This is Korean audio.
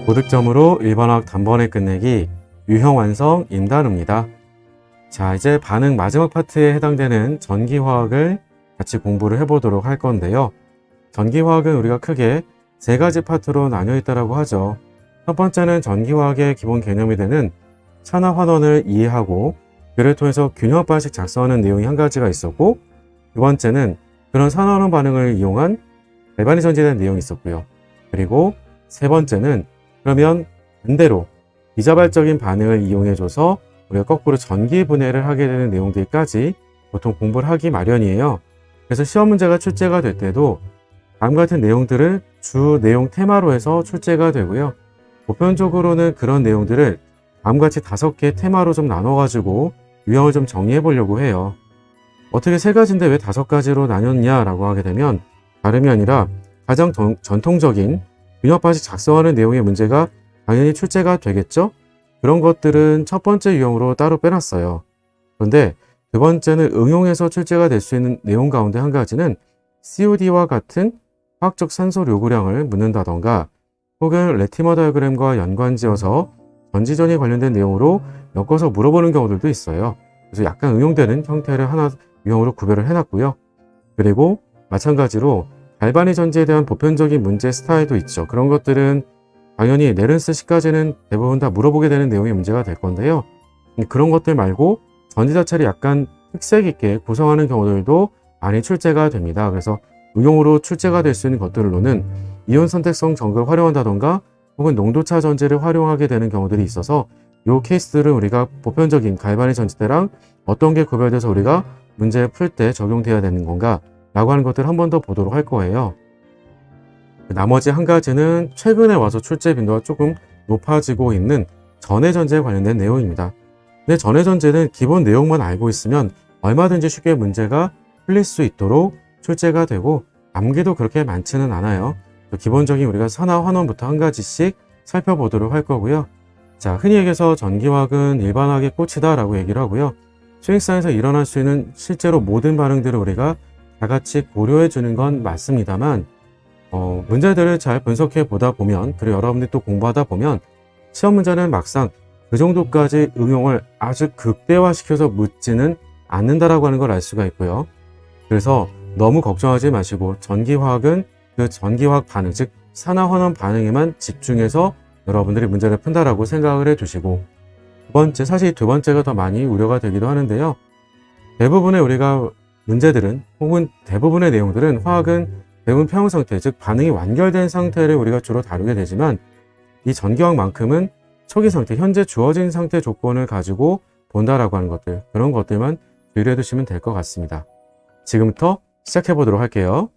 고득점으로 1번학 단번에 끝내기 유형 완성 임다루입니다. 자, 이제 반응 마지막 파트에 해당되는 전기화학을 같이 공부를 해보도록 할 건데요. 전기화학은 우리가 크게 세 가지 파트로 나뉘어 있다고 하죠. 첫 번째는 전기화학의 기본 개념이 되는 산화환원을 이해하고 그를 통해서 균형 반식 작성하는 내용이 한 가지가 있었고, 두 번째는 그런 산화환원 반응을 이용한 갈바닉 전지에 대한 내용이 있었고요. 그리고 세 번째는 그러면 반대로 비자발적인 반응을 이용해줘서 우리가 거꾸로 전기 분해를 하게 되는 내용들까지 보통 공부를 하기 마련이에요. 그래서 시험 문제가 출제가 될 때도 다음 같은 내용들을 주 내용 테마로 해서 출제가 되고요. 보편적으로는 그런 내용들을 다음같이 5개 테마로 좀 나눠가지고 유형을 좀 정리해 보려고 해요. 어떻게 세 가지인데 왜 5가지로 나눴냐라고 하게 되면 다름이 아니라 가장 전통적인 균형 반식 작성하는 내용의 문제가 당연히 출제가 되겠죠? 그런 것들은 첫 번째 유형으로 따로 빼놨어요. 그런데 두 번째는 응용해서 출제가 될 수 있는 내용 가운데 한 가지는 COD와 같은 화학적 산소 요구량을 묻는다던가 혹은 레티머 다이어그램과 연관지어서 전지전이 관련된 내용으로 엮어서 물어보는 경우들도 있어요. 그래서 약간 응용되는 형태를 하나 유형으로 구별을 해놨고요. 그리고 마찬가지로 갈바닉 전지에 대한 보편적인 문제 스타일도 있죠. 그런 것들은 당연히 내른스시까지는 대부분 다 물어보게 되는 내용의 문제가 될 건데요. 그런 것들 말고 전지 자체를 약간 특색 있게 구성하는 경우들도 많이 출제가 됩니다. 그래서 응용으로 출제가 될 수 있는 것들로는 이온 선택성 전극을 활용한다던가 혹은 농도차 전지를 활용하게 되는 경우들이 있어서 이 케이스들은 우리가 보편적인 갈바닉 전지 때랑 어떤 게 구별돼서 우리가 문제 풀 때 적용돼야 되는 건가 라고 하는 것들을 한 번 더 보도록 할 거예요. 나머지 한 가지는 최근에 와서 출제 빈도가 조금 높아지고 있는 전해전지에 관련된 내용입니다. 근데 전해전지는 기본 내용만 알고 있으면 얼마든지 쉽게 문제가 풀릴 수 있도록 출제가 되고 암기도 그렇게 많지는 않아요. 기본적인 우리가 산화환원부터 한 가지씩 살펴보도록 할 거고요. 자, 흔히 얘기해서 전기화학은 일반화학의 꽃이다 라고 얘기를 하고요. 수행상에서 일어날 수 있는 실제로 모든 반응들을 우리가 다 같이 고려해 주는 건 맞습니다만 문제들을 잘 분석해 보다 보면, 그리고 여러분들이 또 공부하다 보면 시험 문제는 막상 그 정도까지 응용을 아주 극대화시켜서 묻지는 않는다라고 하는 걸 알 수가 있고요. 그래서 너무 걱정하지 마시고 전기화학은 그 전기화학 반응, 즉 산화환원 반응에만 집중해서 여러분들이 문제를 푼다라고 생각을 해주시고, 두 번째, 사실 두 번째가 더 많이 우려가 되기도 하는데요. 대부분의 우리가 문제들은 혹은 대부분의 내용들은 화학은 대부분 평형 상태, 즉 반응이 완결된 상태를 우리가 주로 다루게 되지만 이 전기화학만큼은 초기 상태, 현재 주어진 상태 조건을 가지고 본다라고 하는 것들, 그런 것들만 주의해 두시면 될 것 같습니다. 지금부터 시작해 보도록 할게요.